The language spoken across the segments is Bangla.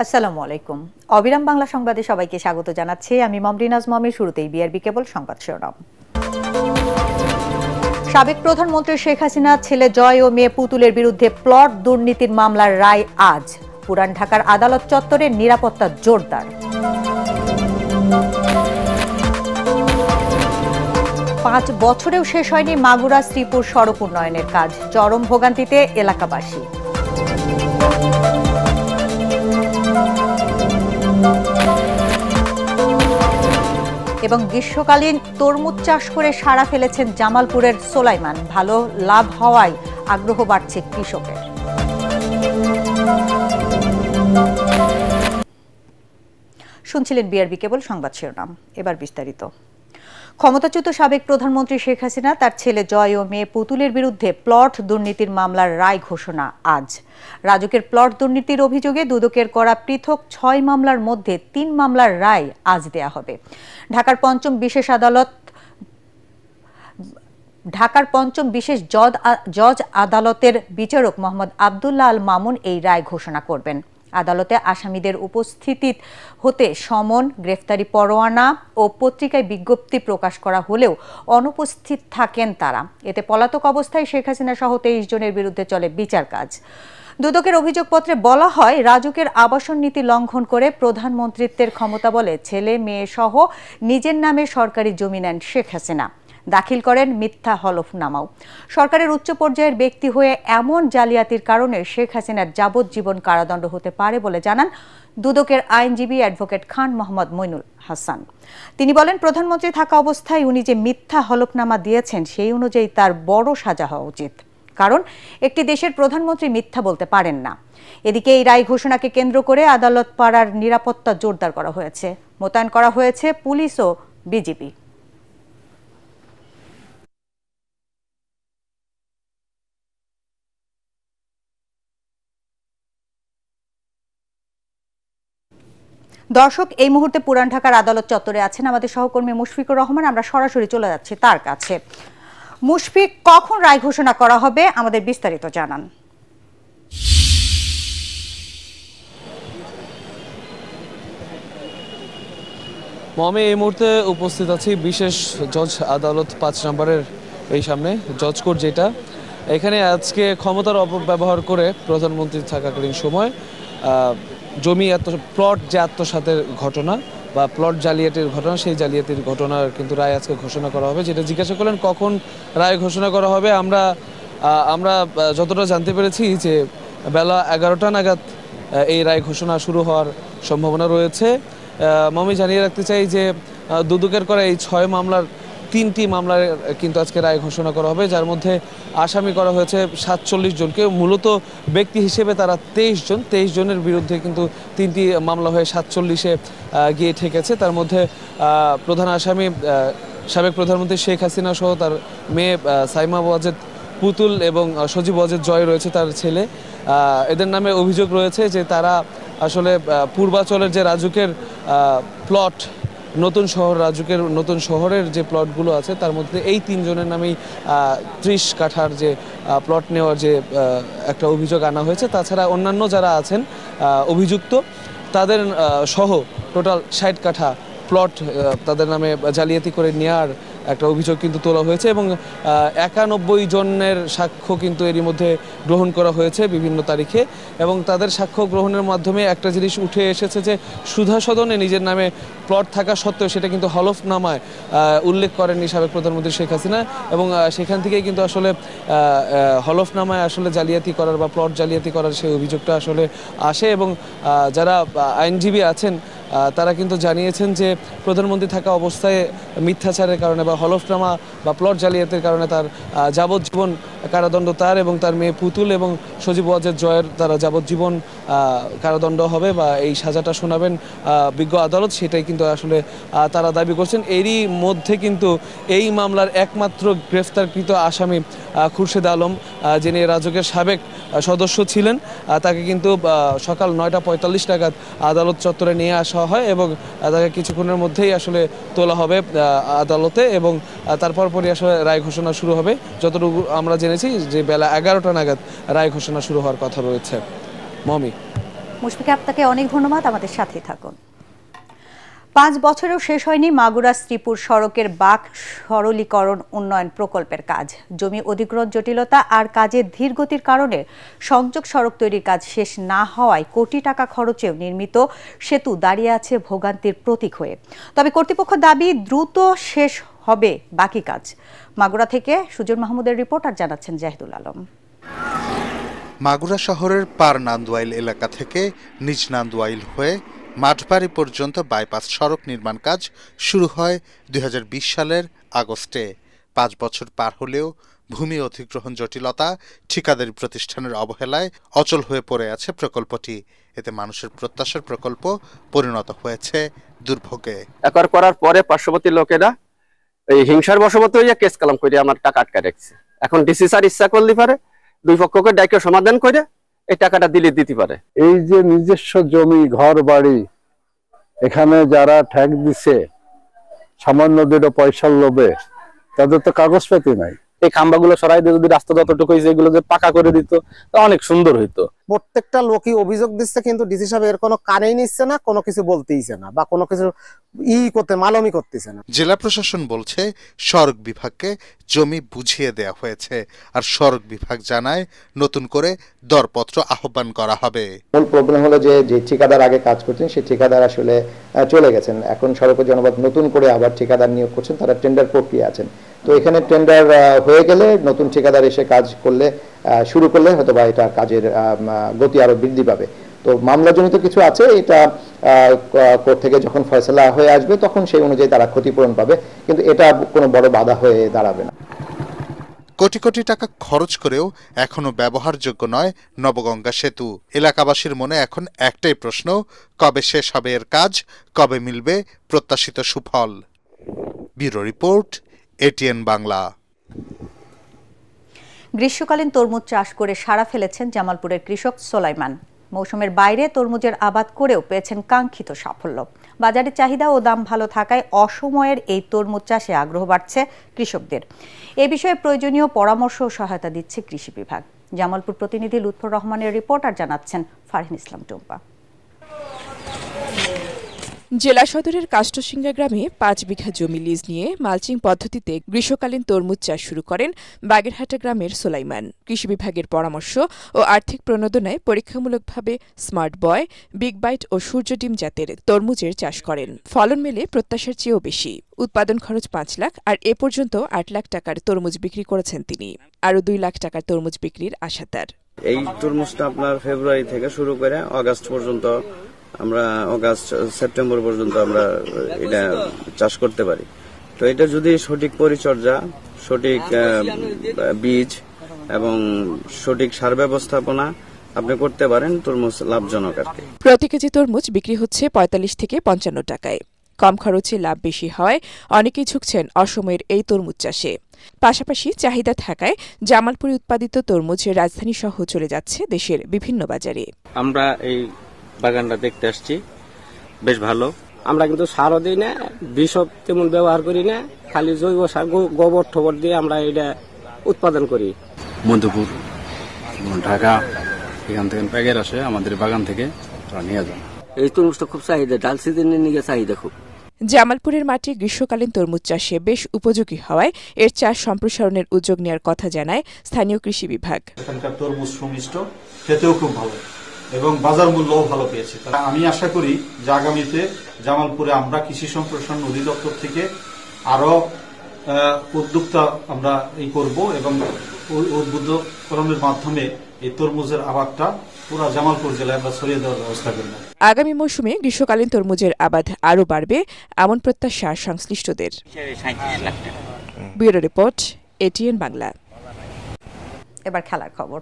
আসসালামু আলাইকুম। অবিরাম বাংলা সংবাদে সবাইকে স্বাগত জানাচ্ছি। আমি মমরিনাজ মমির। শুরুতেই বিআরবি কেবল সংবাদ শিরোনাম। সাবেক প্রধানমন্ত্রী শেখ হাসিনার ছেলে জয় ও মেয়ে পুতুলের বিরুদ্ধে প্লট দুর্নীতির মামলার রায় আজ। পুরান ঢাকার আদালত চত্বরে নিরাপত্তা জোরদার। ৫ বছরেও শেষ হয়নি মাগুরা শ্রীপুর সড়ক উন্নয়নের কাজ। চরম ভোগান্তিতে এলাকাবাসী। এবং গ্রীষ্মকালীন তরমুজ চাষ করে সাড়া ফেলেছেন জামালপুরের সোলাইমান। ভালো লাভ হওয়ায় আগ্রহ বাড়ছে কৃষকের। শুনছিলেন বিআরবি কেবল সংবাদ শিরোনাম, এবার বিস্তারিত। ক্ষমতাচ্যুত সাবেক প্রধানমন্ত্রী শেখ হাসিনা তার ছেলে জয় ও মেয়ে পুতুলের বিরুদ্ধে প্লট দুর্নীতির মামলার রায় ঘোষণা আজ। রাজুকের প্লট দুর্নীতির অভিযোগে দুদকের করা পৃথক ৬ মামলার মধ্যে ৩ মামলার রায় আজ দেয়া হবে। ঢাকার পঞ্চম বিশেষ জজ আদালতের বিচারক মোহাম্মদ আবদুল্লাহ আল মামুন এই রায় ঘোষণা করবেন। আদালতে আসামিদের উপস্থিতি হতে সমন, গ্রেফতারি পরোয়ানা ও পত্রিকায় বিজ্ঞপ্তি প্রকাশ করা হলেও অনুপস্থিত থাকেন তারা। এতে পলাতক অবস্থায় শেখ হাসিনা সহ ২৩ জনের বিরুদ্ধে চলে বিচার কাজ। দুদকের অভিযোগপত্রে বলা হয়, রাজুকের আবাসন নীতি লঙ্ঘন করে প্রধানমন্ত্রীত্বের ক্ষমতা বলে ছেলে মেয়ে সহ নিজের নামে সরকারি জমি নেন শেখ হাসিনা। দাখিল করেন মিথ্যা হলফনামাও। সরকারের উচ্চ পর্যায়ের ব্যক্তি হয়ে এমন জালিয়াতির কারণে শেখ হাসিনার যাবজ্জীবন কারাদণ্ড হতে পারে বলে জানান দুদকের আইনজীবী অ্যাডভোকেট খান মোহাম্মদ মইনুল হাসান। তিনি বলেন, প্রধানমন্ত্রী থাকা অবস্থায় উনি যে মিথ্যা হলফনামা দিয়েছেন সেই অনুযায়ী তার বড় সাজা হওয়া উচিত, কারণ একটি দেশের প্রধানমন্ত্রী মিথ্যা বলতে পারেন না। এদিকে এই রায় ঘোষণাকে কেন্দ্র করে আদালত পাড়ার নিরাপত্তা জোরদার করা হয়েছে। মোতায়েন করা হয়েছে পুলিশ ও বিজিবি। দর্শক, এই মুহূর্তে পুরান ঢাকার আদালত চত্বরে আছেন আমাদের সহকর্মী মুশফিকুর রহমান। আমরা সরাসরি চলে যাচ্ছি তার কাছে। মুশফিক, কখন রায় ঘোষণা করা হবে আমাদের বিস্তারিত জানান। মমি, এই মুহূর্তে উপস্থিত আছি বিশেষ জজ আদালত ৫ নম্বরের এই সামনে জজ কোর্ট, যেটা এখানে আজকে ক্ষমতার অপব্যবহার করে প্রধানমন্ত্রী থাকাকালীন সময় জমি প্লট যে আত্মসাতের ঘটনা বা প্লট জালিয়াতির ঘটনা, সেই জালিয়াতির ঘটনার কিন্তু রায় আজকে ঘোষণা করা হবে। যেটা জিজ্ঞাসা করলেন কখন রায় ঘোষণা করা হবে, আমরা যতটা জানতে পেরেছি যে বেলা ১১টা নাগাদ এই রায় ঘোষণা শুরু হওয়ার সম্ভাবনা রয়েছে। মমি, জানিয়ে রাখতে চাই যে দুদকের করা এই ৬ মামলার ৩টি মামলার কিন্তু আজকে রায় ঘোষণা করা হবে, যার মধ্যে আসামি করা হয়েছে ৪৭ জনকে। মূলত ব্যক্তি হিসেবে তারা ২৩ জনের বিরুদ্ধে কিন্তু ৩টি মামলা হয়ে ৪৭-এ গিয়ে ঠেকেছে। তার মধ্যে প্রধান আসামি সাবেক প্রধানমন্ত্রী শেখ হাসিনা সহ তার মেয়ে সাইমা ওয়াজেদ পুতুল এবং সজীব ওয়াজেদ জয় রয়েছে তার ছেলে। এদের নামে অভিযোগ রয়েছে যে তারা আসলে পূর্বাচলের যে রাজুকের প্লট, নতুন শহর রাজুকের নতুন শহরের যে প্লটগুলো আছে তার মধ্যে এই ৩ জনের নামেই ৩০ কাঠার যে প্লট নেওয়ার যে একটা অভিযোগ আনা হয়েছে। তাছাড়া অন্যান্য যারা আছেন অভিযুক্ত তাদের সহ টোটাল ৬০ কাঠা প্লট তাদের নামে জালিয়াতি করে নেওয়ার একটা অভিযোগ কিন্তু তোলা হয়েছে এবং ৯১ জনের সাক্ষ্য কিন্তু এরই মধ্যে গ্রহণ করা হয়েছে বিভিন্ন তারিখে। এবং তাদের সাক্ষ্য গ্রহণের মাধ্যমে একটা জিনিস উঠে এসেছে যে সুধা সদনে নিজের নামে প্লট থাকা সত্ত্বেও সেটা কিন্তু হলফনামায় উল্লেখ করেননি সাবেক প্রধানমন্ত্রী শেখ হাসিনা। এবং সেখান থেকেই কিন্তু আসলে হলফনামায় আসলে জালিয়াতি করার বা প্লট জালিয়াতি করার সেই অভিযোগটা আসলে আসে। এবং যারা আইনজীবী আছেন তারা কিন্তু জানিয়েছেন যে প্রধানমন্ত্রী থাকা অবস্থায় মিথ্যাচারের কারণে বা হলফনামা বা প্লট জালিয়াতির কারণে তার যাবজ্জীবন কারাদণ্ড, তার এবং তার মেয়ে পুতুল এবং সজীব ওয়াজেদ জয়ের তারা যাবজ্জীবন কারাদণ্ড হবে বা এই সাজাটা শোনাবেন বিজ্ঞ আদালত, সেটাই কিন্তু আসলে তারা দাবি করছেন। এরই মধ্যে কিন্তু এই মামলার একমাত্র গ্রেফতারকৃত আসামি খুরশেদ আলম, যিনি রাজুকের সাবেক সদস্য ছিলেন, তাকে কিন্তু সকাল ৯টা ৪৫ নাগাদ আদালত চত্বরে নিয়ে আসা হয় এবং তাকে কিছুক্ষণের মধ্যেই আসলে তোলা হবে আদালতে এবং তারপর পরই আসলে রায় ঘোষণা শুরু হবে। যতটুকু আমরা জেনেছি যে বেলা ১১টা নাগাদ রায় ঘোষণা শুরু হওয়ার কথা রয়েছে। মমি। মুশফিকা, আপনাকে অনেক ধন্যবাদ, আমাদের সাথেই থাকুন। 5 বছরেও শেষ হয়নি মাগুরা শ্রীপুর সড়কের বাঁক সরলীকরণ উন্নয়ন প্রকল্পের কাজ। জমি অধিগ্রহণ জটিলতা আর কাজের ধীরগতির কারণে সংযোগ সড়ক তৈরির কাজ শেষ না হওয়ায় কোটি টাকা খরচেও নির্মিত সেতু দাঁড়িয়ে আছে ভোগান্তির প্রতীক হয়ে। তবে কর্তৃপক্ষ দাবি দ্রুত শেষ হবে বাকি কাজ। মাগুরা থেকে সুজন মাহমুদের রিপোর্ট আর জানাচ্ছেন জাহিদুল আলম। মাগুরা শহরের পার নান্দওয়াইল এলাকা থেকে নিজ নান্দওয়াইল হয়ে মাঠবাড়ি পর্যন্ত বাইপাস সড়ক নির্মাণ কাজ শুরু হয় 2020 সালের আগস্টে। 5 বছর পার হলেও ভূমি অধিগ্রহণ জটিলতা, ঠিকাদারি প্রতিষ্ঠানের অবহেলায় অচল হয়ে পড়ে আছে প্রকল্পটি। এতে মানুষের প্রত্যাশার প্রকল্প পরিণত হয়েছে দুর্ভোগে। একবার করার পরে পার্শ্ববর্তী লোকেরা এই হিংসার বশবর্তী হইয়া কেস কালাম করে আমার টাকা আটকা রাখছে। এখন ডিসি স্যার ইচ্ছা করলে পারে দুই পক্ষকে ডাইকে সমাধান করে এই টাকাটা দিতে পারে। এই যে নিজস্ব জমি, ঘর বাড়ি, এখানে যারা ট্যাগ দিছে সামান্য 2 পয়সার লোভে, তাদের তো কাগজপাতি নাই। এই খাম্বাগুলো সরাই দিয়ে যদি রাস্তা যতটুকু হয়েছে এগুলো যে পাকা করে দিত অনেক সুন্দর হইতো। প্রত্যেকটা লোকই অভিযোগ দিচ্ছে, কিন্তু ডিসি সাহেব এর কোনো কানেই নিচ্ছে না, কোনো কিছু বলতেইছে না বা কোনো কিছু মালমি করতেছে না। জেলা প্রশাসন বলছে সড়ক বিভাগকে জমি বুঝিয়ে দেয়া হয়েছে, আর সড়ক বিভাগ জানায় নতুন করে দরপত্র আহ্বান করা হবে। মূল প্রবলেম হলো যে ঠিকাদার আগে কাজ করছেন সেই ঠিকাদার আসলে চলে গেছেন। এখন সড়ক জনপদ নতুন করে আবার ঠিকাদার নিয়োগ করছেন, তারা টেন্ডার প্রক্রিয়া আছেন। তো এখানে টেন্ডার হয়ে গেলে নতুন ঠিকাদার এসে কাজ করলে শুরু করলে হয়তো বা এটা কাজের গতি আরো বৃদ্ধি পাবে। তো মামলাজনিত কিছু আছে, এটা কোর্ট থেকে যখন ফয়সালা হয়ে আসবে তখন সেই অনুযায়ী তারা ক্ষতিপূরণ পাবে, কিন্তু এটা কোনো বড় বাধা হয়ে দাঁড়াবে না। কোটি কোটি টাকা খরচ করেও এখনো ব্যবহারযোগ্য নয় নবগঙ্গা সেতু। এলাকাবাসীর মনে এখন একটাই প্রশ্ন, কবে শেষ হবে এর কাজ, কবে মিলবে প্রত্যাশিত সুফল। Bureau report, ATN Bangla. গ্রীষ্মকালীন তরমুজ চাষ করে সাড়া ফেলেছেন জামালপুরের কৃষক সোলাইমান। মৌসুমের বাইরে তরমুজের আবাদ করেও পেয়েছেন কাঙ্ক্ষিত সাফল্য। বাজারে চাহিদা ও দাম ভালো থাকায় অসময়ের এই তরমুজ চাষে আগ্রহ বাড়ছে কৃষকদের। এ বিষয়ে প্রয়োজনীয় পরামর্শ ও সহায়তা দিচ্ছে কৃষি বিভাগ। জামালপুর প্রতিনিধি লুৎফর রহমানের রিপোর্ট আর জানাচ্ছেন ফারহিন ইসলাম টুম্পা। জেলা সদরের কাষ্টসিংহা গ্রামে 5 বিঘা জমি লিজ নিয়ে মালচিং পদ্ধতিতে গ্রীষ্মকালীন তরমুজ চাষ শুরু করেন বাগেরহাটা গ্রামের সোলাইমান। কৃষি বিভাগের পরামর্শ ও আর্থিক প্রণোদনায় পরীক্ষামূলকভাবে স্মার্ট বয়, বিগ বাইট ও সূর্য ডিম জাতের তরমুজের চাষ করেন। ফলন মেলে প্রত্যাশার চেয়েও বেশি। উৎপাদন খরচ 5 লাখ, আর এ পর্যন্ত 8 লাখ টাকার তরমুজ বিক্রি করেছেন তিনি। আরও 2 লাখ টাকার তরমুজ বিক্রির আশা তার। এই তরমুজটা আপনার ফেব্রুয়ারি থেকে শুরু করে আগস্ট পর্যন্ত, আমরা আগস্ট সেপ্টেম্বর পর্যন্ত আমরা এটা চাষ করতে পারি। তো এটা যদি সঠিক পরিচর্যা, সঠিক বীজ এবং সঠিক সার ব্যবস্থাপনা আপনি করতে পারেন, তরমুজ লাভজনক আর কি। প্রতি কেজি তরমুজ বিক্রি হচ্ছে 45 থেকে 55 টাকায়। কম খরচে লাভ বেশি হয় অনেকেই ঝুঁকছেন অসময়ের এই তরমুজ চাষে। পাশাপাশি চাহিদা থাকায় জামালপুরে উৎপাদিত তরমুজ রাজধানী সহ চলে যাচ্ছে দেশের বিভিন্ন বাজারে। আমরা এই বাগানটা দেখতে আসছি, বেশ ভালো। আমরা কিন্তু সারও দিই না, বিষও তেমন ব্যবহার করি না, খালি জৈব সার, গোবর ঠোবর দিয়ে আমরা এটা উৎপাদন করি। মধ্যপুর, ঢাকা, এখান থেকে প্যাকেট আসে আমাদের বাগান থেকে, নিয়ে যান। এই তরমুজটা খুব চাহিদা, ডাল সিজনের নিয়ে চাহিদা খুব। জামালপুরের মাটি গ্রীষ্মকালীন তরমুজ চাষে বেশ উপযোগী হওয়ায় এর চাষ সম্প্রসারণের উদ্যোগ নেওয়ার কথা জানায় স্থানীয় কৃষি বিভাগ। এখানকার তরমুজ সুমিষ্ট, খেতেও খুব ভালো এবং বাজার মূল্যও ভালো পেয়েছে। আমি আশা করি যে আগামীতে জামালপুরে আমরা কৃষি সম্প্রসারণ অধিদপ্তর থেকে আরো উদ্যোক্তা আমরা করব এবং উদ্বুদ্ধকরণের মাধ্যমে এই তরমুজের আবাদটা পুরো জামালপুর জেলায় আমরা ছড়িয়ে দেওয়ার ব্যবস্থা করব। আগামী মৌসুমে গ্রীষ্মকালীন তরমুজের আবাদ আরও বাড়বে এমন প্রত্যাশা সংশ্লিষ্টদের। Bureau report, ATN Bangla. এবার খেলার খবর।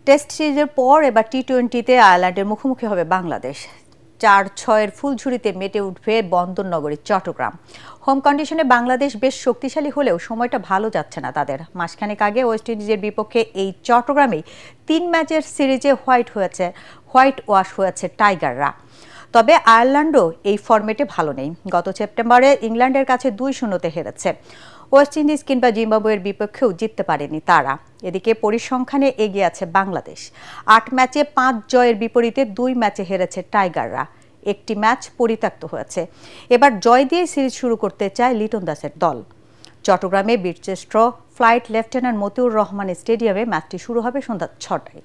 টেস্ট সিরিজের পর এবার টি-20তে আয়ারল্যান্ডের মুখোমুখি হবে বাংলাদেশ। 4-6 ফুলঝুরিতে মেতে উঠবে বন্দরনগরী চট্টগ্রাম। হোম কন্ডিশনে বাংলাদেশ বেশ শক্তিশালী হলেও সময়টা ভালো যাচ্ছে না তাদের। মাসখানেক আগে ওয়েস্ট ইন্ডিজের বিপক্ষে এই চট্টগ্রামেই 3 ম্যাচের সিরিজে হোয়াইট ওয়াশ হয়েছে টাইগাররা। তবে আয়ারল্যান্ডও এই ফরম্যাটে ভালো নেই। গত সেপ্টেম্বরে ইংল্যান্ডের কাছে 2-0 হেরেছে। ওয়েস্ট ইন্ডিজ কিংবা জিম্বাবুয়ের বিপক্ষেও জিততে পারেনি তারা। এদিকে পরিসংখ্যানে এগিয়ে আছে বাংলাদেশ। 8 ম্যাচে 5 জয়ের বিপরীতে 2 ম্যাচে হেরেছে টাইগাররা। একটি ম্যাচ পরিত্যক্ত হয়েছে। এবার জয় দিয়ে সিরিজ শুরু করতে চায় লিটন দাসের দল। চট্টগ্রামে বীরশ্রেষ্ঠ ফ্লাইট লেফটেন্যান্ট মতিউর রহমান স্টেডিয়ামে ম্যাচটি শুরু হবে সন্ধ্যা 6টায়।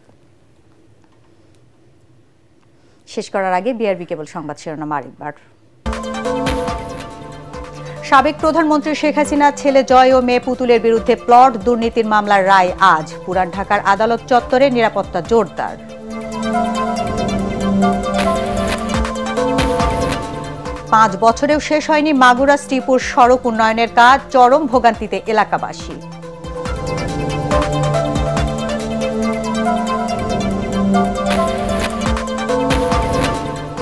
শেষ করার আগে বিআরবি কেবল সংবাদ শিরোনাম আরেকবার। সাবেক প্রধানমন্ত্রী শেখ হাসিনার ছেলে জয় ও মেয়ে পুতুলের বিরুদ্ধে প্লট দুর্নীতির মামলার রায় আজ। পুরান ঢাকার আদালত চত্বরে নিরাপত্তা জোরদার। 5 বছরেও শেষ হয়নি মাগুরা শ্রীপুর সড়ক উন্নয়নের কাজ, চরম ভোগান্তিতে এলাকাবাসী।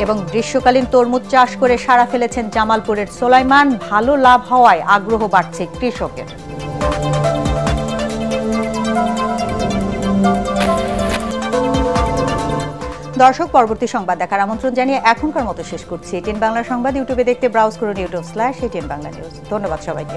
এবং গ্রীষ্মকালীন তরমুজ চাষ করে সাড়া ফেলেছেন জামালপুরের সোলাইমান। ভালো লাভ হওয়ায় আগ্রহ বাড়ছে কৃষকের। দর্শক, পরবর্তী সংবাদ দেখার আমন্ত্রণ জানিয়ে এখনকার মতো শেষ করছি। এটিএন বাংলা সংবাদ ইউটিউবে দেখতে ব্রাউজ করুন youtube/ATN Bangla News। ধন্যবাদ সবাইকে।